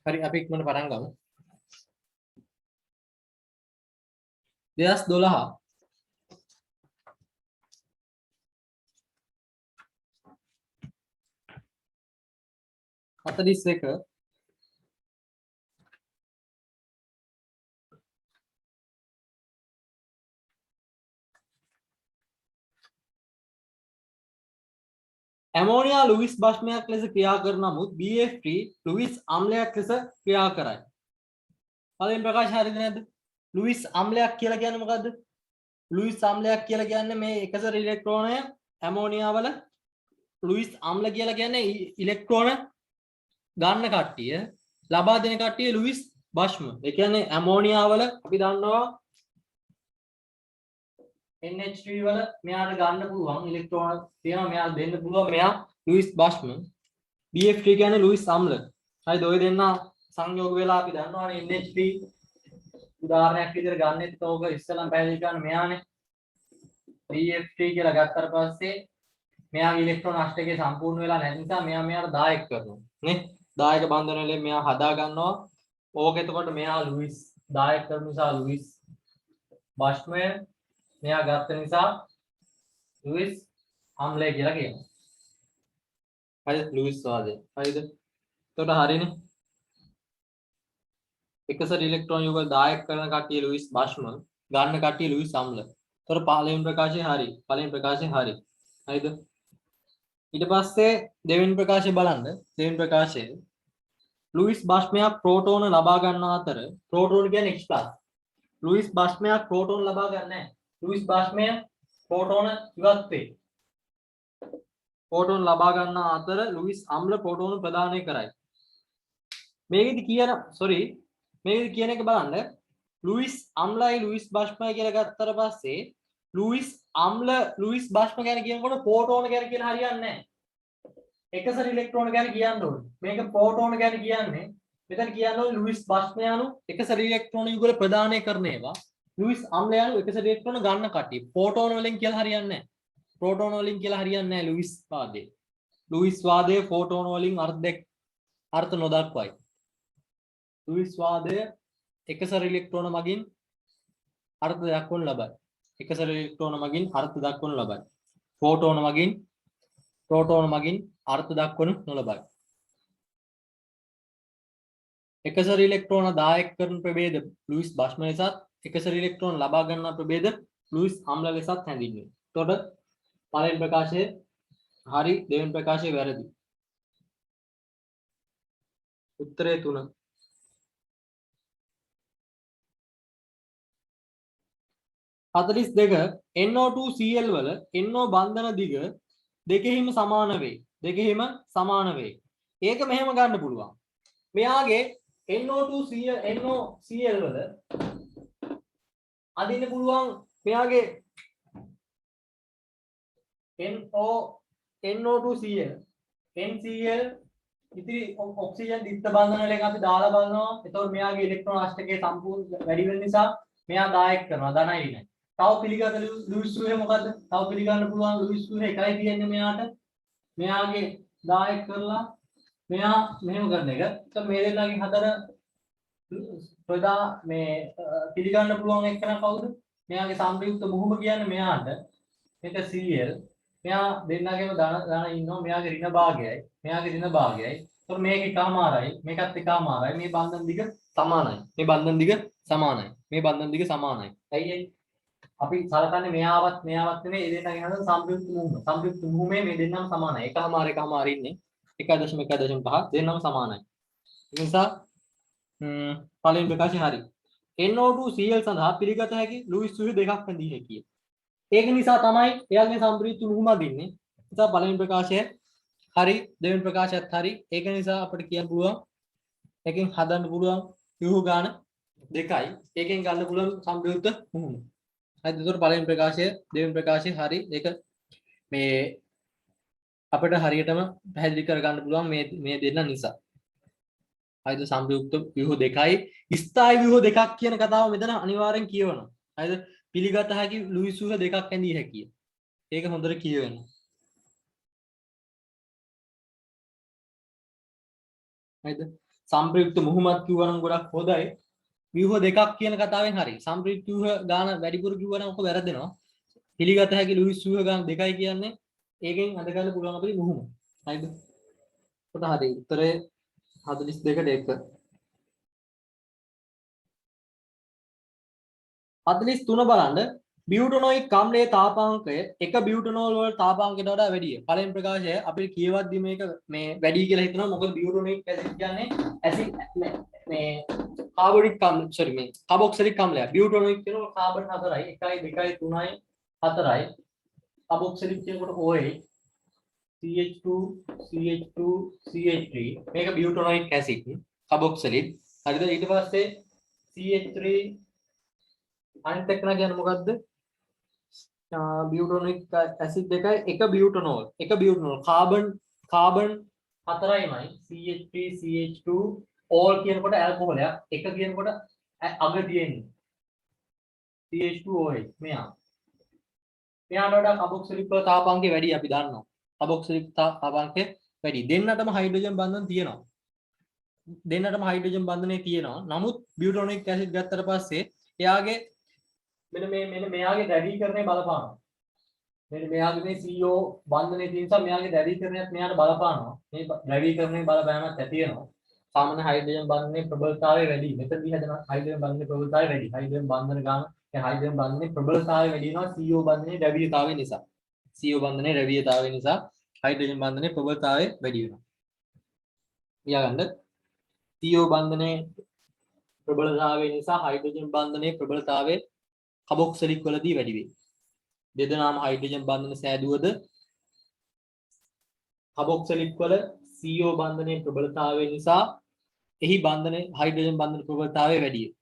හරි අපි ඉක්මනට පටන් ගමු. 2012 41 ඇමෝනියා ලුයිස් භස්මයක් ලෙස ක්‍රියා කරන නමුත් BF3 ලුයිස් අම්ලයක් ලෙස ක්‍රියා කරයි. පළවෙනි ප්‍රකාශය හරිද නැද්ද? ලුයිස් අම්ලයක් කියලා කියන්නේ මොකද්ද? ලුයිස් අම්ලයක් කියලා කියන්නේ මේ එකසර ඉලෙක්ට්‍රෝනය ඇමෝනියා වල ලුයිස් අම්ල කියලා කියන්නේ ඉලෙක්ට්‍රෝන ගන්න කට්ටිය ලබා දෙන කට්ටිය ලුයිස් භස්ම. ඒ කියන්නේ ඇමෝනියා වල අපි දන්නවා NH3 වල මෙයාට ගන්න පුළුවන් ඉලෙක්ට්‍රෝන තියෙනවා මෙයා දෙන්න පුළුවන් මෙයා ලුයිස් භස්ම. BF3 කියන්නේ ලුයිස් අම්ල. හරිද? ඔය දෙන්න සංයෝග වෙලා අපි දන්නවානේ NH3 උදාහරණයක් විදිහට ගන්නෙත් ඕක ඉස්සෙල්ලාම පැහැදිලි කරන්න මෙයානේ BF3 කියලා ගත්තාට පස්සේ මෙයාගේ ඉලෙක්ට්‍රෝන අෂ්ටකය සම්පූර්ණ වෙලා නැති නිසා මෙයාට දායක කරනවා නේ. දායක බන්ධන වලින් මෙයා හදා ගන්නවා. ඕක එතකොට මෙයා ලුයිස් දායක කරන නිසා ලුයිස් භස්මය මෙයා ගත්ත නිසා ලුයිස් අම්ලය කියලා කියනවා. හරිද? ලුයිස් වාදය. හරිද? එතකොට හරිනේ. එකසර ඉලෙක්ට්‍රෝන යුගල දායක කරන කට්ටිය ලුයිස් භස්ම ගන්න කට්ටිය ලුයිස් අම්ල. එතකොට පළවෙනි ප්‍රකාශය හරි. පළවෙනි ප්‍රකාශය හරි. හරිද? ඊට පස්සේ දෙවෙනි ප්‍රකාශය බලන්න. දෙවෙනි ප්‍රකාශය ලුයිස් භස්මයක් ප්‍රෝටෝන ලබා ගන්න අතර ප්‍රෝටෝන කියන්නේ H+. ලුයිස් භස්මයක් ප්‍රෝටෝන ලබා ගන්න නැහැ. ලුයිස් භස්මය ප්‍රෝටෝන ඉවත් වේ. ප්‍රෝටෝන ලබා ගන්න අතර ලුයිස් අම්ල ප්‍රෝටෝන ප්‍රදානය කරයි. මේකෙදි කියන මේකෙදි කියන එක බලන්න. ලුයිස් අම්ලයි ලුයිස් භස්මයි කියලා ගත්තට පස්සේ ලුයිස් අම්ල ලුයිස් භස්ම ගැන කියනකොට ප්‍රෝටෝන ගැන කියලා හරියන්නේ නැහැ. එකසර ඉලෙක්ට්‍රෝන ගැන කියන්න ඕනේ. මේක ප්‍රෝටෝන ගැන කියන්නේ මෙතන කියන්නේ ලුයිස් භස්ම යනු එකසර ඉලෙක්ට්‍රෝන යුගල ප්‍රදානය කරන ඒවා. ලුයිස් අම්ල යනු එකසර ඉලෙක්ට්‍රෝන ගන්න කට්ටිය. ප්‍රෝටෝන වලින් කියලා හරියන්නේ නැහැ. ප්‍රෝටෝන වලින් කියලා හරියන්නේ නැහැ ලුයිස් වාදය. ලුයිස් වාදයේ ප්‍රෝටෝන වලින් අර්ථ නොදක්වයි. ලුයිස් වාදය එකසර ඉලෙක්ට්‍රෝන මගින් අර්ථ දක්වනු ලබයි. එකසර ඉලෙක්ට්‍රෝන මගින් අර්ථ දක්වනු ලබයි. ප්‍රෝටෝන මගින් අර්ථ දක්වනු නොලබයි. එකසර ඉලෙක්ට්‍රෝන දායක කරන ප්‍රභේද ලුයිස් භස්ම ලෙසත් එකසර ඉලෙක්ට්‍රෝන ලබා ගන්නා ප්‍රභේද ලුයිස් අම්ල ලෙසත් හැඳින්වේ. එතකොට පළවෙනි ප්‍රකාශය හරි, දෙවෙනි ප්‍රකාශය වැරදි. උත්තරය 3. හතලිස් දෙක NO2Cl වල NO බන්ධන දිග දෙකෙහිම සමාන වේ. ඒක මෙහෙම ගන්න පුළුවන්. මෙයාගේ NO2Cl වල අදින්න පුළුවන් මෙයාගේ NO2Cl NCl ඉතිරි ඔක්සිජන් දිත්ත බන්ධන වලින් අපි දාලා බලනවා. එතකොට මෙයාගේ ඉලෙක්ට්‍රෝන අෂ්ටකය සම්පූර්ණ වැඩි වෙන නිසා මෙයා දායක කරනවා ධනයි ඍණයි. තව පිළිගත ලුයිස් සූහේ මොකද්ද? තව පිළිගන්න පුළුවන් ලුයිස් සූහේ එකයි තියෙන්නේ මෙයාට. මෙයාගේ දායක කරලා මෙයා මෙහෙම කරන එක. එතකොට මේ දෙන්නාගෙන් හතර ප්‍රදා මේ පිළිගන්න පුළුවන් එක්කන කවුද? මෙයාගේ සම්ප්‍රයුක්ත මුහුම කියන්නේ මෙයාට. මේක Cl. මෙයා දෙන්නාගේම ධන ඉන්නවා. මෙයාගේ ඍණ භාගයයි. මෙයාගේ ඍණ භාගයයි. එතකොට මේක එකමාරයි. මේකත් එකමාරයි. මේ බන්ධන දිග සමානයි. මේ බන්ධන දිග සමානයි. ඇයි අපි සලකන්නේ මෙයාවත් නෙමෙයි ඒ දෙන්නගේ හද සම්ප්‍රයුක්ත මුහුම. සම්ප්‍රයුක්ත මුහුමේ මේ දෙන්නම සමානයි. එකමාර ඉන්නේ 1.1.5 දෙන්නම සමානයි. ඒ නිසා පළවෙනි ප්‍රකාශය හරි. NO2Cl සඳහා පිළිගත හැකි ලුයිස් සූහි දෙකක් හඳිය හැකියි. ඒක නිසා තමයි එයාගේ සම්ප්‍රයුක්ත මුහුම අදින්නේ. නිසා පළවෙනි ප්‍රකාශය හරි, දෙවෙනි ප්‍රකාශයත් හරි. ඒක නිසා අපිට කියන්න පුළුවන් එකෙන් හදන්න පුළුවන් ව්‍යුහ ගාන දෙකයි. ඒකෙන් ගන්න පුළුවන් සම්ප්‍රයුක්ත මුහුම. හරිද? ඒතකොට පළවෙනි ප්‍රකාශය, දෙවෙනි ප්‍රකාශය හරි. ඒක මේ අපිට හරියටම පැහැදිලි කරගන්න පුළුවන් මේ දෙන්න නිසා. හරිද? සම්ප්‍රයුක්ත ව්‍යුහ දෙකයි, ස්ථායි ව්‍යුහ දෙකක් කියන කතාව මෙතන අනිවාර්යෙන් කියවනවා. හරිද? පිළිගත හැකි ලුයිස් ව්‍යුහ දෙකක් ඇඳිය හැකියි. ඒක හොඳට කියවෙනවා. හරිද? සම්ප්‍රයුක්ත මුහුමත් කිව්වා නම් ගොඩක් හොඳයි. ව්‍යුහ දෙකක් කියන කතාවෙන් හරි. සම්ප්‍රයුක්ත ව්‍යුහ ගාන වැඩිපුර කිව්වා නම් ඔක වැරදෙනවා. පිළිගත හැකි ලුයිස් ව්‍යුහ ගාන දෙකයි කියන්නේ. ඒකෙන් අද ගන්න පුළුවන් අපේ මුහුම. හරිද? කොට හරි. උත්තරේ 42ට 1. 43 බලන්න. බියුටනොයික් අම්ලයේ තාපාංකය එක බියුටනෝල් වල තාපාංකයට වඩා වැඩිය. පළවෙනි ප්‍රකාශය අපිට කියවද්දි මේක මේ වැඩි කියලා හිතනවා. මොකද බියුටනොයික් ඇසිඩ් කියන්නේ ඇසිඩ් මේ කාබොනික් අම්ල මේ කාබොක්සිලික් අම්ලයක්. බියුටනොයික් කියනකොට කාබන් 4යි 1යි 2යි 3යි 4යි. කාබොක්සිලික් කියනකොට OH CH2 CH2 CH3 මේක බියුටනොයික් ඇසිඩ් කාබොක්සිලික්. හරිද? ඊට පස්සේ CH3 අනිත් එක නා කියන්නේ මොකද්ද? බියුටනොයික් ඇසිඩ් එකයි එක බියුටනෝල් කාබන් 4යිමයි CH3 CH2 ඕල් කියනකොට ඇල්කොහොලයක් එක කියනකොට අග තියෙන්නේ CH2OH මෙයාට වඩා කාබොක්සිලික් වල තාපාංකය වැඩි අපි දන්නවා කාබොක්සිලික් තාපාංකය වැඩි දෙන්නටම හයිඩ්‍රජන් බන්ධන තියෙනවා නමුත් බියුටනොයික් ඇසිඩ් ගත්තට පස්සේ එයාගේ මෙන්න මෙයාගේ දැඩීකරණය බලපානවා මෙන්න මෙයාගේ මේ CO බන්ධනයේ තියෙන නිසා මෙයාගේ දැඩීකරණයත් මෙයාට බලපානවා මේ දැඩීකරණයේ බලපෑමක් ඇති වෙනවා සාමාන්‍ය හයිඩ්‍රජන් බන්ධනයේ ප්‍රබලතාවය වැඩි මෙතනදී හැදෙන හයිඩ්‍රජන් බන්ධනයේ ප්‍රබලතාවය වැඩි හයිඩ්‍රජන් බන්ධන ගාන හයිඩ්‍රජන් බන්ධනයේ ප්‍රබලතාවය වැඩි වෙනවා CO බන්ධනයේ ද්‍රවීයතාවය නිසා හයිඩ්‍රජන් බන්ධනයේ ප්‍රබලතාවය වැඩි වෙනවා ඊළඟට CO බන්ධනයේ ප්‍රබලතාවය නිසා හයිඩ්‍රජන් බන්ධනයේ ප්‍රබලතාවය කාබොක්සිලික් වලදී වැඩි වේ. දෙදෙනාම හයිඩ්‍රජන් බන්ධන සෑදුවද කාබොක්සිලික් වල CO බන්ධනයේ ප්‍රබලතාවය නිසා එහි බන්ධනයේ හයිඩ්‍රජන් බන්ධන ප්‍රබලතාවය වැඩි වේ.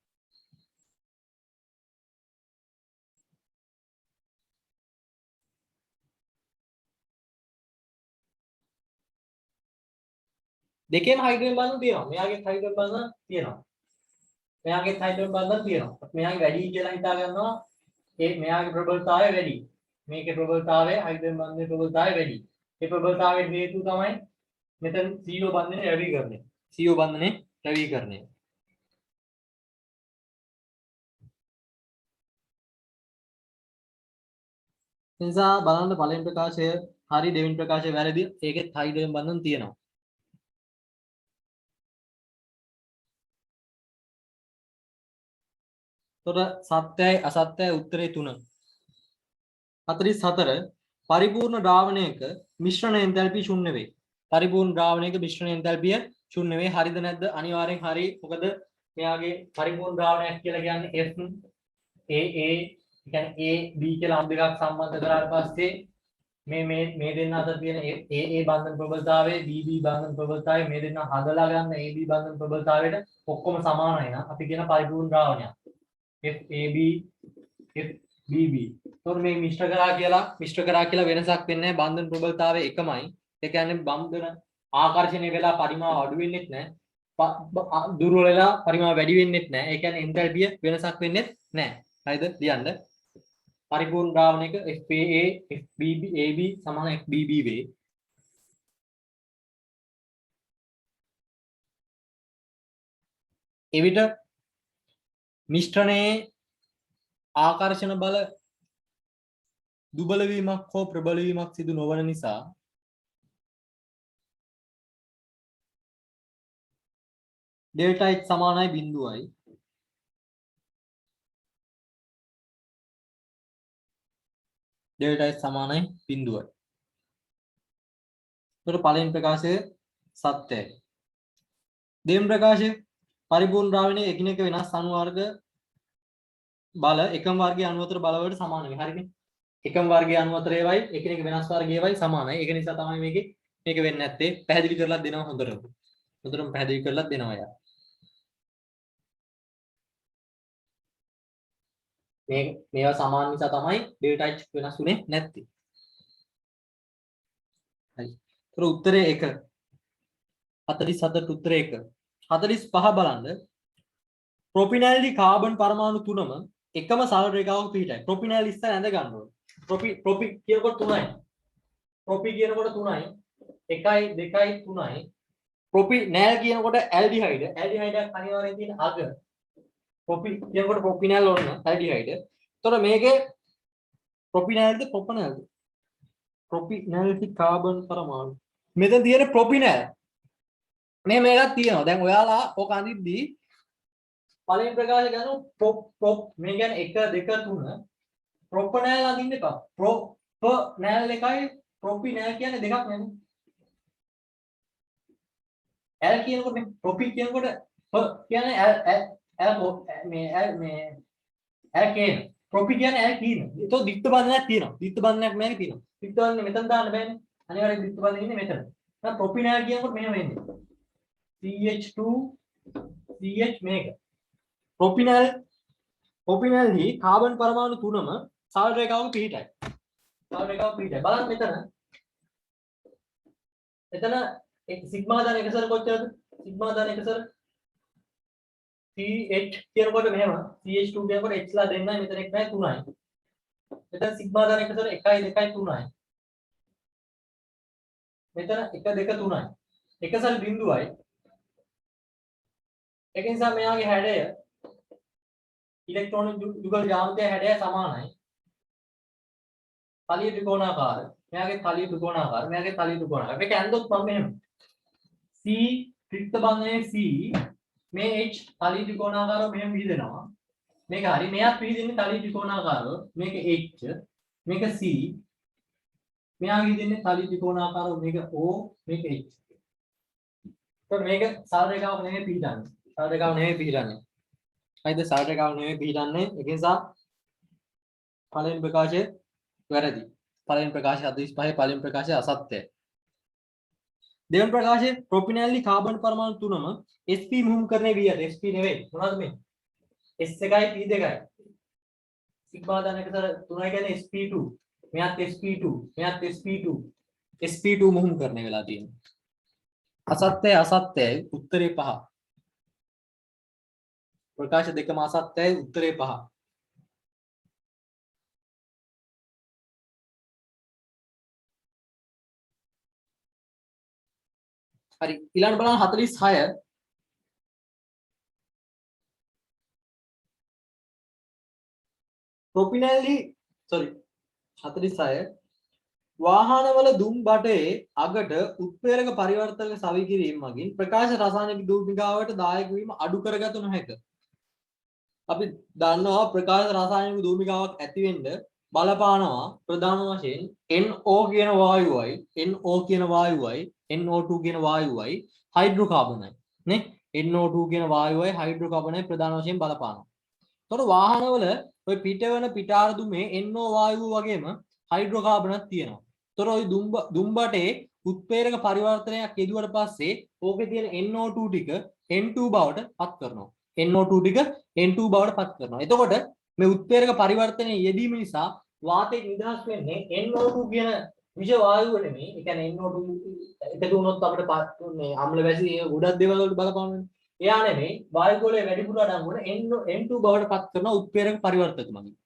දෙකේම හයිඩ්‍රජන් බන්ධන තියෙනවා. මෙයාගේ හයිඩ්‍රජන් බන්ධන තියෙනවා. මෙයාගේ හයිඩ්‍රජන් බන්ධන තියෙනවා. මෙයාගේ වැඩි කියලා හිතා ගන්නවා. ඒ මෙයාගේ ප්‍රබලතාවය වැඩි. මේකේ ප්‍රබලතාවය හයිඩ්‍රජන් බන්ධනයේ ප්‍රබලතාවය වැඩි. ඒ ප්‍රබලතාවයේ හේතුව තමයි මෙතන CO බන්ධනයේ ද්‍රවීකරණය. CO බන්ධනයේ ද්‍රවීකරණය. නිසා බලන්න පළවෙනි ප්‍රකාශය හරි දෙවෙනි ප්‍රකාශය වැරදි. ඒකෙත් හයිඩ්‍රජන් බන්ධන තියෙනවා. තොර සත්‍යයි අසත්‍යයි උත්තරේ 3. 44 පරිපූර්ණ ද්‍රාවණයක මිශ්‍රණ එන්තැල්පි ශුන්‍ය වේ. පරිපූර්ණ ද්‍රාවණයක මිශ්‍රණ එන්තැල්පිය ශුන්‍ය වේ. හරිද නැද්ද? අනිවාර්යෙන් හරි. මොකද මෙයාගේ පරිපූර්ණ ද්‍රාවණයක් කියලා කියන්නේ F AA කියන්නේ A B කියලා අම් දෙකක් සම්බන්ධ කරාට පස්සේ මේ දෙන්න අතර තියෙන AA බන්ධන ප්‍රබලතාවය BB බන්ධන ප්‍රබලතාවය මේ දෙන්න හදලා ගන්න AB බන්ධන ප්‍රබලතාවයට ඔක්කොම සමානයි නා අපි කියන පරිපූර්ණ ද්‍රාවණයක්. FAB FBB. තොර මේ මිශ්‍ර කරා කියලා වෙනසක් වෙන්නේ නැහැ. බන්ධන ප්‍රබලතාවය එකමයි. ඒ කියන්නේ බන්ධන ආකර්ෂණය වෙලා පරිමාව අඩු වෙන්නේත් නැහැ. දුර්වල වෙලා පරිමාව වැඩි වෙන්නේත් නැහැ. ඒ කියන්නේ එන්තැල්පිය වෙනසක් වෙන්නේත් නැහැ. හරිද? ලියන්න. පරිපූර්ණ ද්‍රාවණයක FAA FBB AB සමාන FBB වේ. එවිට මිශ්‍රණයේ ආකර්ෂණ බල දුබල වීමක් හෝ ප්‍රබල වීමක් සිදු නොවන නිසා ඩෙල්ටා H සමානයි 0යි. ඩෙල්ටා H සමානයි 0යි. ඒතර පළවෙනි ප්‍රකාශය සත්‍යයි. දෙවෙනි ප්‍රකාශය පරිපූර්ණ ද්‍රාවණයේ එකිනෙක වෙනස් අණු වර්ග බල එකම වර්ගයේ අණු අතර බල වලට සමාන වේ. හරිනේ. එකම වර්ගයේ අණු අතර ඒවයි එකිනෙක වෙනස් වර්ගයේ ඒවයි සමානයි. ඒක නිසා තමයි මේක වෙන්නේ නැත්තේ. පැහැදිලි කරලා දෙනවා හොඳටම. හොඳටම පැහැදිලි කරලා දෙනවා යා. මේවා සමාන නිසා තමයි ඩෙල්ටා H වෙනස් වෙන්නේ නැත්තේ. හරි. ඒතර උත්තරේ 1. 47 උත්තරේ 1. 45 බලන්න. ප්‍රොපිනැල්ඩි කාබන් පරමාණු තුනම එකම සරල රේඛාවක පිහිටයි. ප්‍රොපිනැල් ඉස්සර ඇඳ ගන්න ඕනේ. ප්‍රොපි කියනකොට 3යි. ප්‍රොපි කියනකොට 3යි. 1යි 2යි 3යි. ප්‍රොපිනෑල් කියනකොට ඇල්ඩිහයිඩ් එකක් අනිවාර්යෙන් තියෙන අග. ප්‍රොපි කියනකොට ප්‍රොපිනෑල් ඔන්න ඇල්ඩිහයිඩ්. එතකොට මේකේ ප්‍රොපිනෑල්ද ප්‍රොපනෑල්ද? ප්‍රොපිනෑල්ටි කාබන් පරමාණු. මෙතන තියෙන ප්‍රොපිනෑල්. මේකක් තියෙනවා. දැන් ඔයාලා ඔක අඳිද්දී පළවෙනි ප්‍රකාශය ගන්න ප්‍රොප් මේ කියන්නේ 1 2 3 ප්‍රොපනෑල් අඳින්න එපා. ප්‍රොපනෑල් එකයි ප්‍රොපිනෑල් කියන්නේ දෙකක් නෙමෙයි. ඇල් කියනකොට ප්‍රොපි කියනකොට කියන්නේ ඇල් ඇල් කියන ප්‍රොපි කියන්නේ ඇල් කියන. ඒක දික්ත බන්ධනයක් තියෙනවා. දික්ත බන්ධනයක් මේකේ තියෙනවා. දික්ත බන්ධනේ මෙතන දාන්න බෑනේ. අනිවාර්යෙන් දික්ත බන්ධනේ ඉන්නේ මෙතන. දැන් ප්‍රොපිනෑල් කියනකොට මෙහෙම වෙන්නේ. CH2 CH මේක. ප්‍රොපිනෑල් හි කාබන් පරමාණු තුනම සල් රේඛාවක පිහිටයි. සල් රේඛාවක පිහිටයි. බලන්න මෙතන සිග්මා දාන එකසර කොච්චරද? සිග්මා දාන එකසර CH කියනකොට මෙහෙම CH2 කියනකොට H ලා දෙන්නයි මෙතන 1යි 3යි. මෙතන සිග්මා දාන එකසර 1යි 2යි 3යි. මෙතන 1 2 3යි. එකසර බිඳුවයි. ඒක නිසා මෙයාගේ හැඩය ඉලෙක්ට්‍රෝන යුගල ජ්‍යාමිතිය හැඩය සමානයි. තලිය ත්‍රිකෝණාකාර. මෙයාගේ තලිය ත්‍රිකෝණාකාර. මෙයාගේ තලිය ත්‍රිකෝණාකාර. මේක ඇන්දොත් මම මෙහෙම C ත්‍රිත්ව බන්ධනයේ C මේ H තලිය ත්‍රිකෝණාකාරව මෙහෙම විහිදෙනවා. මේක හරි. මෙයාත් විහිදෙන්නේ තලිය ත්‍රිකෝණාකාරව. මේක H මේක C මෙයා විහිදෙන්නේ තලිය ත්‍රිකෝණාකාරව. මේක O මේක H. මේක සල් රේඛාවක් නෙමෙයි පිළිගන්නේ. සල් රේඛාවක් නෙමෙයි පිළිගන්නේ. හරිද? සල් රේඛාවක් නෙමෙයි පිළිගන්නේ. ඒ නිසා පළවෙනි ප්‍රකාශය වැරදි. පළවෙනි ප්‍රකාශය 45 පළවෙනි ප්‍රකාශය අසත්‍යයි. දෙවන ප්‍රකාශයේ ප්‍රොපිනෑල්ලි කාබන් පරමාණු තුනම sp මුහුම්කරණය වී ඇත. sp නෙවෙයි. මොනවද මේ? s එකයි p දෙකයි. සිග්මා දාන එකතර 3යි කියන්නේ sp2. මෙයාත් sp2. මෙයාත් sp2. sp2 මුහුම්කරණය වෙලා තියෙනවා. අසත්‍යයි උත්තරේ 5. ප්‍රකාශ දෙකම අසත්‍යයි උත්තරේ 5. හරි ඊළඟ බලන්න 46 ප්‍රොපිනෑල්ලි 46 වාහනවල දුම් බටේ අගට උත්ප්‍රේරක පරිවර්තක සවි කිරීම මගින් ප්‍රකාශ රසායනික දූමිකාවට දායක වීම අඩු කරගත නොහැක. අපි දන්නවා ප්‍රකාශ රසායනික දූමිකාවක් ඇති වෙන්න බලපානවා ප්‍රධාන වශයෙන් NO කියන වායුවයි NO2 කියන වායුවයි හයිඩ්‍රෝකාබනයි නේ NO2 කියන වායුවයි හයිඩ්‍රෝකාබනයි ප්‍රධාන වශයෙන් බලපානවා. එතකොට වාහනවල ඔය පිටවන පිටාරදුමේ NO වායුව වගේම හයිඩ්‍රෝකාබනක් තියෙනවා. එතකොට ওই දුම්බටේ උත්ප්‍රේරක පරිවර්තනයක් යෙදුවට පස්සේ ඕකේ තියෙන NO2 ටික N2 බවට පත් කරනවා. NO2 ටික N2 බවට පත් කරනවා. එතකොට මේ උත්ප්‍රේරක පරිවර්තනයේ යෙදීම නිසා වාතයේ නිදහස් වෙන්නේ NO2 කියන විෂ වායුව නෙමෙයි. ඒ කියන්නේ NO2 එකතු වුණොත් අපිට මේ අම්ල වැසි ගොඩක් දේවල් වලට බලපානවා. එයා නෙමෙයි වායු ගෝලයේ වැඩිපුර අඩංගු වන N2 බවට පත් කරන උත්ප්‍රේරක පරිවර්තක මගින්.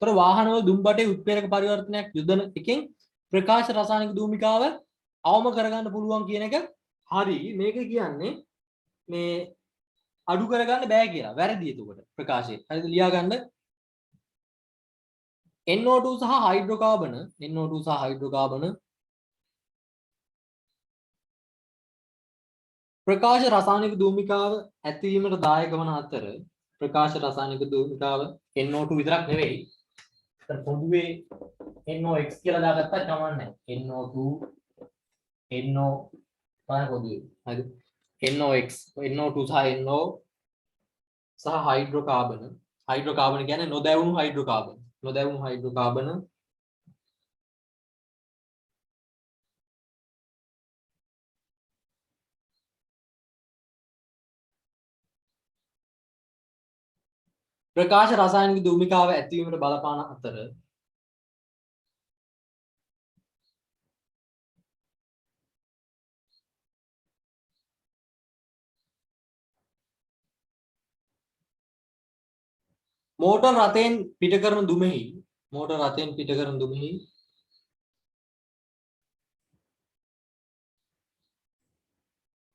ඒතර වාහනවල දුම්බටේ උත්ප්‍රේරක පරිවර්තනයක් යොදන එකෙන් ප්‍රකාශ රසායනික දූමිකාව අවම කරගන්න පුළුවන් කියන එක හරි. මේක කියන්නේ මේ අඩු කරගන්න බෑ කියලා. වැරදි එතකොට ප්‍රකාශය. හරිද? ලියා ගන්න. NO2 සහ හයිඩ්‍රෝකාබන ප්‍රකාශ රසායනික දූමිකාව ඇතිවීමට දායක වන අතර ප්‍රකාශ රසායනික දූමිකාව NO2 විතරක් නෙවෙයි. ඒතර පොදුවේ NOx කියලා දාගත්තා කමන්නේ. NO2 NO තමයි පොදුවේ. හරිද? NOx NO2 සහ NO සහ හයිඩ්‍රෝකාබන කියන්නේ නොදැවුණු හයිඩ්‍රෝකාබන ප්‍රකාශ රසායනික දූමිකාව ඇතිවීමට බලපාන අතර මෝටර් රථයෙන් පිට කරන දුමෙහි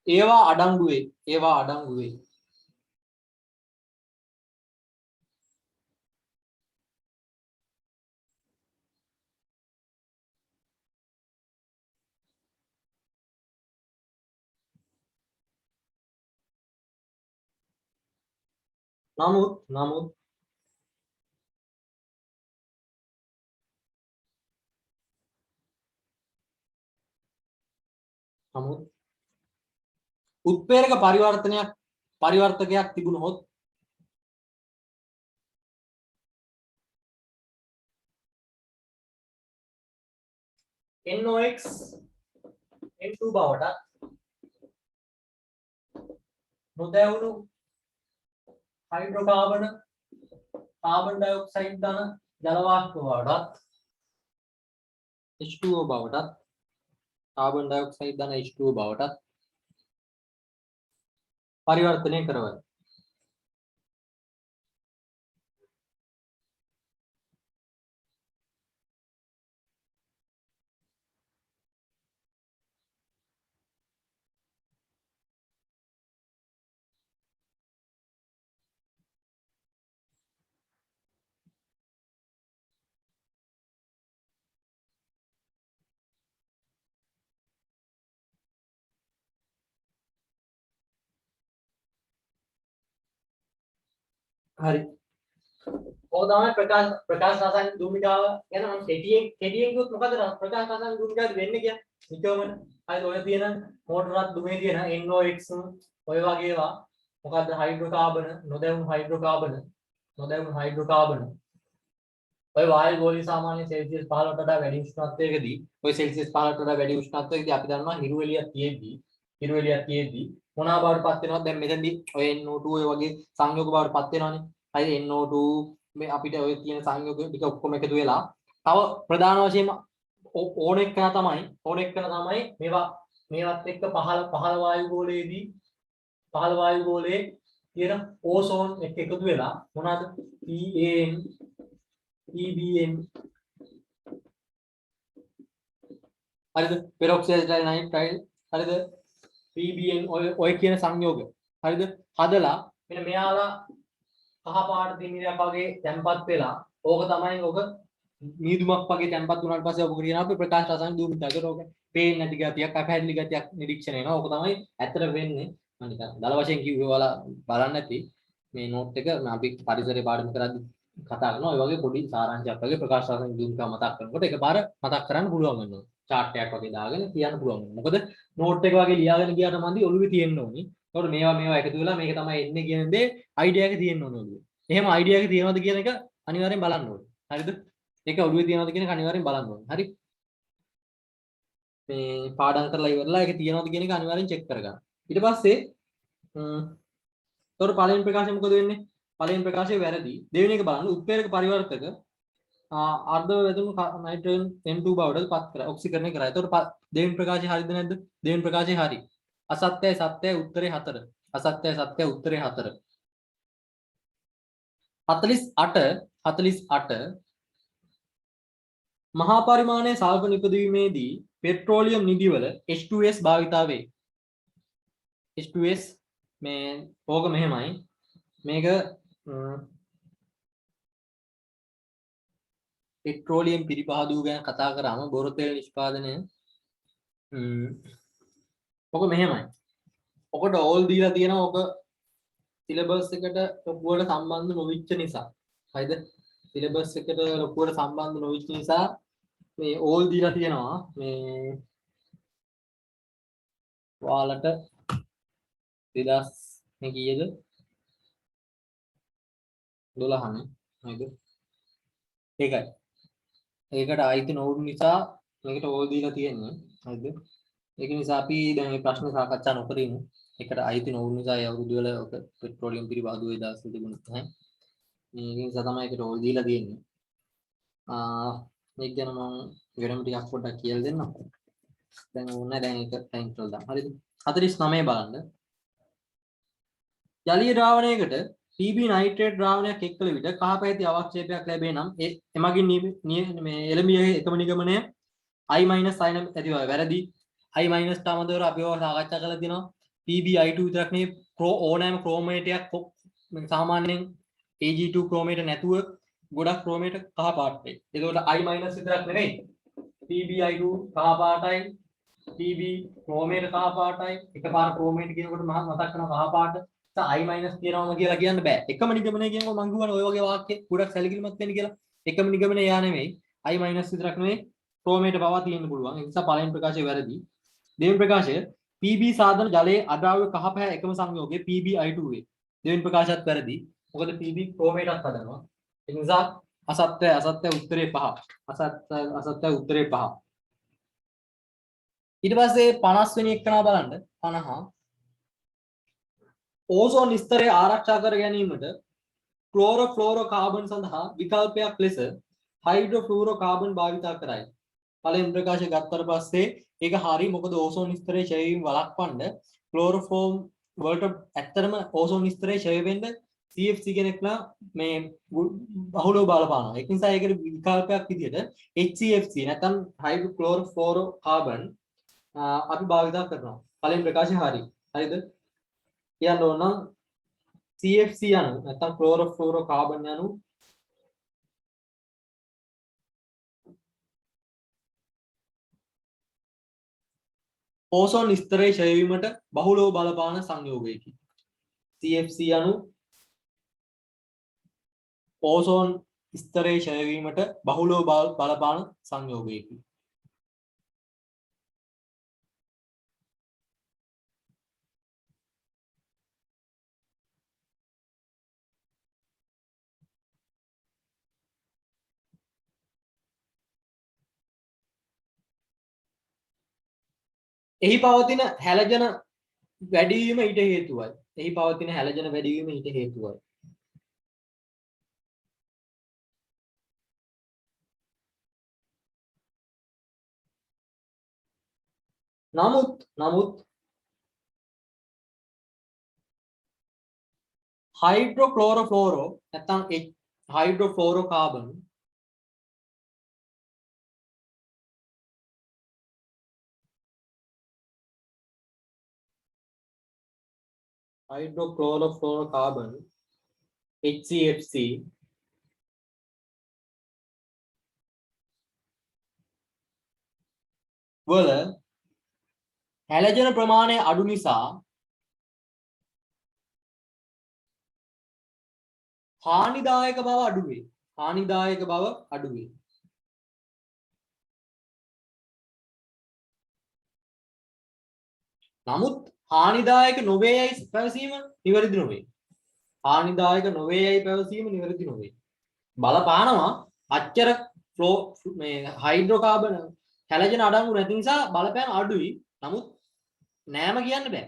ඒවා අඩංගු වේ. ඒවා අඩංගු වේ. නමුත් උත්ප්‍රේරක පරිවර්තකයක් තිබුණොත් NOx N2 බවට නොදැවුණු හයිඩ්‍රෝකාබන කාබන් ඩයොක්සයිඩ් ධන ජල වාෂ්ප බවටත් H2O බවටත් කාබන් ඩයොක්සයිඩ් ධන H2O බවටත් පරිවර්තනය කරවයි. හරි. ඕක තමයි ප්‍රකාශ රසායනික භූමිකාව ගැන මම කෙටියෙන් කිව්වොත් මොකද ප්‍රකාශ රසායනික භූමිකාවේ වෙන්නේ කියන්නේ? නිකවම හරිද ඔය තියෙන මෝටරයක් දුමේ තියෙන NOx ඔය වගේ ඒවා මොකද්ද හයිඩ්‍රෝකාබන නොදැවුණු හයිඩ්‍රෝකාබන ඔය වායු ගෝලීය සාමාන්‍ය සෙල්සියස් 15ට වඩා වැඩි උෂ්ණත්වයකදී ඔය සෙල්සියස් 15ට වඩා වැඩි උෂ්ණත්වයකදී අපි දන්නවා හිරු එළියක් තියෙද්දී මොනවා බවට පත් වෙනවද දැන් මෙතනදී ඔය NO2 ඔය වගේ සංයෝග බවට පත් වෙනවනේ. හරිද NO2 මේ අපිට ඔය තියෙන සංයෝග ටික ඔක්කොම එකතු වෙලා තව ප්‍රධාන වශයෙන්ම ඕන එකන තමයි මේවත් එක්ක පහළ වායු ගෝලයේ තියෙන ඕසෝන් එක්ක එකතු වෙලා මොනවාද PAN PBN හරිද පෙරොක්සයිඩ් නයිට්‍රයිල් හරිද PBN ඔය කියන සංයෝග හරිද හදලා මෙන්න මෙයාලා කහ පාට දිමිරයක් වගේ තැම්පත් වෙලා ඕක තමයි ඕක නීදුමක් වගේ තැම්පත් වුණාට පස්සේ ඔබ කියනවා අපි ප්‍රකාශ රසායන භූමිකාව. ඒකට ඕක පේන්නේ නැති ගතියක් අපහැදිලි ගතියක් නිරීක්ෂණය වෙනවා. ඕක තමයි ඇත්තට වෙන්නේ. මම නිකන් දල වශයෙන් කිව්වේ ඔයාලා බලන්න ඇති මේ නෝට් එක අපි පරිසරයේ පාඩම කරද්දී කතා කරනවා. ඔය වගේ පොඩි සාරාංශයක් වගේ ප්‍රකාශ රසායන භූමිකාව මතක් කරනකොට එකපාර මතක් කරන්න පුළුවන් වෙනවා. chart එකක් වගේ දාගෙන කියන්න පුළුවන් වෙනවා. මොකද නෝට් එක වගේ ලියාගෙන ගියාට මන්දි ඔළුවේ තියෙන්න ඕනි. ඒකට මේවා එකතු වෙලා මේක තමයි එන්නේ කියන දේ අයිඩියා එක තියෙන්න ඕන ඔළුවේ. එහෙම අයිඩියා එක තියෙනවද කියන එක අනිවාර්යෙන් බලන්න ඕනේ. හරිද? ඒක ඔළුවේ තියෙනවද කියන එක අනිවාර්යෙන් බලන්න ඕනේ. හරි? මේ පාඩම් කරලා ඉවරලා ඒක තියෙනවද කියන එක අනිවාර්යෙන් චෙක් කරගන්න. ඊට පස්සේ තොර පළවෙනි ප්‍රකාශය මොකද වෙන්නේ? පළවෙනි ප්‍රකාශය වැරදි. දෙවෙනි එක බලන්න උත්ප්‍රේරක පරිවර්තක අර්ධ වැදුණු නයිට්‍රෝජන් N2 බවට පත් කරා. ඔක්සිකරණය කරා. එතකොට දෙවෙනි ප්‍රකාශය හරිද නැද්ද? දෙවෙනි ප්‍රකාශය හරි. අසත්‍යයි සත්‍යයි උත්තරේ 4. අසත්‍යයි සත්‍යයි උත්තරේ 4. 48 මහා පරිමාණයේ සල්ෆර් නිපදවීමේදී පෙට්‍රෝලියම් නිදිවල H2S භාවිතා වේ. H2S මේ ඕක මෙහෙමයි. මේක පෙට්‍රෝලියම් පිරිපහදුව ගැන කතා කරාම බොර තෙල් නිෂ්පාදනය ඕක මෙහෙමයි. ඔකට ඕල් දීලා තියෙනවා. ඕක සිලබස් එකට ලොකුවට සම්බන්ධ නොවිච්ච නිසා. හරිද? සිලබස් එකට ලොකුවට සම්බන්ධ නොවිච්ච නිසා මේ ඕල් දීලා තියෙනවා. මේ ඔයාලට 2000 මේ කීයද? 12 නේ. නේද? ඒකයි. ඒකට ආයිති නොවුණු නිසා මේකට ඕල් දීලා තියෙන්නේ. හරිද? ඒක නිසා අපි දැන් මේ ප්‍රශ්න සාකච්ඡා නොකරිමු. ඒකට ආයිති නොවුණු නිසා ඒ අවුරුදු වල ඔක පෙට්‍රෝලියම් පිරිපහදුවේ 2000 තිබුණත් නැහැ. මේක නිසා තමයි ඒකට ඕල් දීලා තියෙන්නේ. මේක ගැන මම වෙනම ටිකක් පොඩ්ඩක් කියලා දෙන්නම්. දැන් ඕනේ දැන් ඒක ටයිම් කරලා දාන්න. හරිද? 49 බලන්න. ජලීය ද්‍රාවණයකට PB නයිට්‍රේට් ද්‍රාවණයක් එක්කල විට කහ පැහැති අවක්ෂේපයක් ලැබේ නම් එමගින් මේ එළඹියේ එකම නිගමනය I- අයන ඇතිවයි. වැරදි. I- තමදවර අපි ඔය සාකච්ඡා කරලා තිනවා. PbI2 විතරක් නෙවෙයි ඕනෑම ක්‍රෝමේටයක් සාමාන්‍යයෙන් Ag2 ක්‍රෝමේට නැතුව ගොඩක් ක්‍රෝමේට කහ පාටයි. ඒකට I- විතරක් නෙවෙයි PbI2 කහ පාටයි PB ක්‍රෝමේට කහ පාටයි එකපාර ක්‍රෝමේට කියනකොට මතක් කරනවා කහ පාට I- කියනවම කියලා කියන්න බෑ. එකම නිගමනය කියනකොට මං කියවනේ ඔය වගේ වාක්‍ය ගොඩක් සැලකිලිමත් වෙන්න කියලා. එකම නිගමනය යා නෙවෙයි I- විතරක් නෙවෙයි ක්‍රෝමේට පවා තියෙන්න පුළුවන්. ඒ නිසා පළවෙනි ප්‍රකාශය වැරදි. දෙවෙනි ප්‍රකාශය PB සාධන ජලයේ අද්‍රාව්‍ය කහ පැහැ එකම සංයෝගයේ PbI2 වේ. දෙවෙනි ප්‍රකාශයත් වැරදි. මොකද PB ක්‍රෝමේටත් හදනවා. ඒ නිසා අසත්‍ය උත්තරේ 5. අසත්‍ය උත්තරේ 5. ඊට පස්සේ 50 වෙනි එකනා බලන්න 50 ඕසෝන් ස්තරය ආරක්ෂා කර ගැනීමට ක්ලෝරෝෆ්ලෝරෝකාබන් සඳහා විකල්පයක් ලෙස හයිඩ්‍රෝෆ්ලුරෝකාබන් භාවිතා කරයි. පළවෙනි ප්‍රකාශය ගත්තට පස්සේ ඒක හරි මොකද ඕසෝන් ස්තරයේ ක්ෂය වීම වළක්වන්න ක්ලෝරෝෆෝම් වලට ඇත්තටම ඕසෝන් ස්තරයේ ක්ෂය වෙන්න CFC කෙනෙක්ලා මේ බහුලව බලපානවා. ඒක නිසා ඒකට විකල්පයක් විදිහට HCFC නැත්නම් හයිඩ්‍රෝක්ලෝරෝෆ්ලෝරෝකාබන් අපි භාවිතා කරනවා. පළවෙනි ප්‍රකාශය හරි. හරිද? කියන්න ඕන නම් CFC යනු නැත්නම් ක්ලෝරෝෆ්ලෝරෝකාබන් යනු ඕසෝන් ස්තරයේ ක්ෂය වීමට බහුලව බලපාන සංයෝගයකි. CFC යනු ඕසෝන් ස්තරයේ ක්ෂය වීමට බහුලව බලපාන සංයෝගයකි. එහි පවතින හැලජන වැඩිවීම ඊට හේතුවයි. එහි පවතින හැලජන වැඩිවීම ඊට හේතුවයි. නමුත් හයිඩ්‍රෝක්ලෝරෝෆ්ලෝරෝ නැත්නම් හයිඩ්‍රෝෆ්ලෝරෝකාබන් HCFC වල හැලජන ප්‍රමාණය අඩු නිසා හානිදායක බව අඩු වේ. හානිදායක බව අඩු වේ. නමුත් හානිදායක නොවේයයි පැවසීම නිවැරදි නොවේ. හානිදායක නොවේයයි පැවසීම නිවැරදි නොවේ. බලපානවා අච්චර ෆ්ලෝ මේ හයිඩ්‍රෝකාබන් හැලජන අඩංගු නැති නිසා බලපෑම අඩුයි. නමුත් නෑම කියන්න බෑ.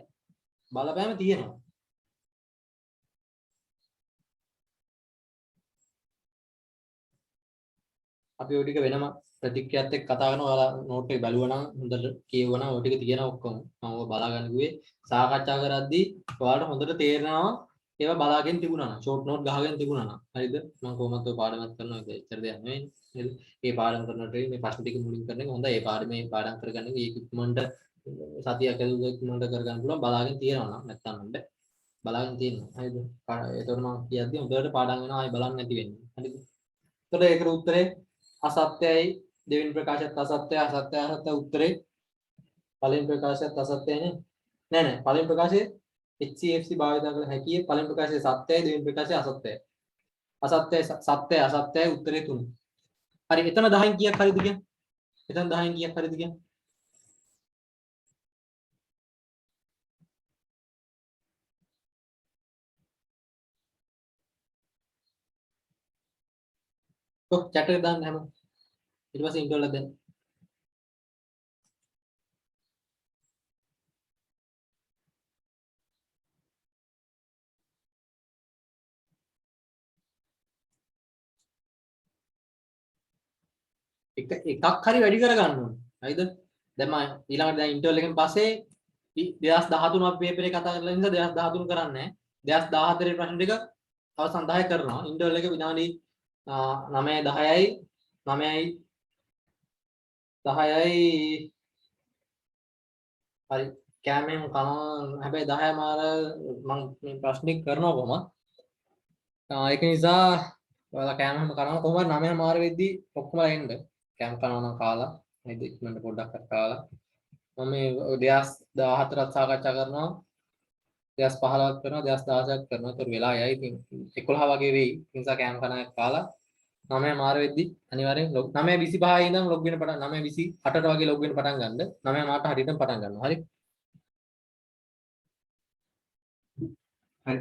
බලපෑම තියෙනවා. අපි ඔය ටික වෙනම ප්‍රතික්‍රියාවත් එක්ක කතා කරනවා. ඔයාලා නෝට් එක බැලුවා නම් හොඳට කියවුවා නම් ඔය ටික තියෙනවා ඔක්කොම. මම ඔය බලාගන්න කිව්වේ සාකච්ඡා කරද්දී ඔයාලට හොඳට තේරෙනවා ඒවා බලාගෙන තිබුණා නම් ෂෝට් නෝට් ගහගෙන තිබුණා නම්. හරිද? මම කොහොමද ඔය පාඩමත් කරනවා ඒක එච්චර දෙයක් නෙවෙයි. නේද? මේ පාඩම කරනකොට මේ ප්‍රශ්න ටික මුලින් කරන එක හොඳයි. ඒ පාඩමේ පාඩම් කරගන්න එක ඒක ඉක්මනට සතියක් ඇතුළත ඉක්මනට කරගන්න පුළුවන්. බලාගෙන තියෙනවා නම් නැත්තම් නෑ. බලාගෙන තියෙනවා. හරිද? ඒතකොට මම කියද්දි හොඳට පාඩම් වෙනවා ආයි බලන්න නැති වෙන්නේ. හරිද? එතකොට ඒකට උත්තරේ අසත්‍යයි. දෙවෙනි ප්‍රකාශයත් අසත්‍ය උත්තරේ පළවෙනි ප්‍රකාශයත් අසත්‍යයි නෑ පළවෙනි ප්‍රකාශයේ HCFC භාවිත කළ හැකියි. පළවෙනි ප්‍රකාශයේ සත්‍යයි, දෙවෙනි ප්‍රකාශයේ අසත්‍යයි. අසත්‍යයි උත්තරේ 3. හරි එතන 10න් කීයක් හරිද කියන්නේ? එතන 10න් කීයක් හරිද කියන්නේ? කොහොම chat එක දාන්න හැම. ඊට පස්සේ ඉන්ටර්වල් එක දෙන්න. එකක් හරි වැඩි කර ගන්න ඕනේ. හරිද? දැන් මම ඊළඟට දැන් ඉන්ටර්වල් එකෙන් පස්සේ 2013 අපි පේපර් එක කතා කරලා නිසා 2013 කරන්නේ නැහැ. 2014 ප්‍රශ්න ටික අවසන් 10 කරනවා. ඉන්ටර්වල් එක විනාඩි 9 10යි 9යි 10යි හරි කෑමෙන් කනවා හැබැයි 10 මාර මම මේ ප්‍රශ්නේ කරනවා කොහොමද? ඒක නිසා ඔයාලා කෑම හැම කනවා කොහොමද 9 මාර වෙද්දි ඔක්කොම එන්න. කෑම කනවා නම් කාලා නේද ඉක්මනට පොඩ්ඩක් කාලා. මම මේ 2014ත් සාකච්ඡා කරනවා. 2015ක් කරනවා 2016ක් කරනවා. ඒතර වෙලා යයි. ඉතින් 11 වගේ වෙයි. ඒ නිසා කෑම කන කාලා 9 මාර වෙද්දි අනිවාර්යෙන් 9:25 ඉඳන් ලොග් වෙන්න පටන් 9:28ට වගේ ලොග් වෙන්න පටන් ගන්න. 9 මාරට හරියටම පටන් ගන්නවා. හරි.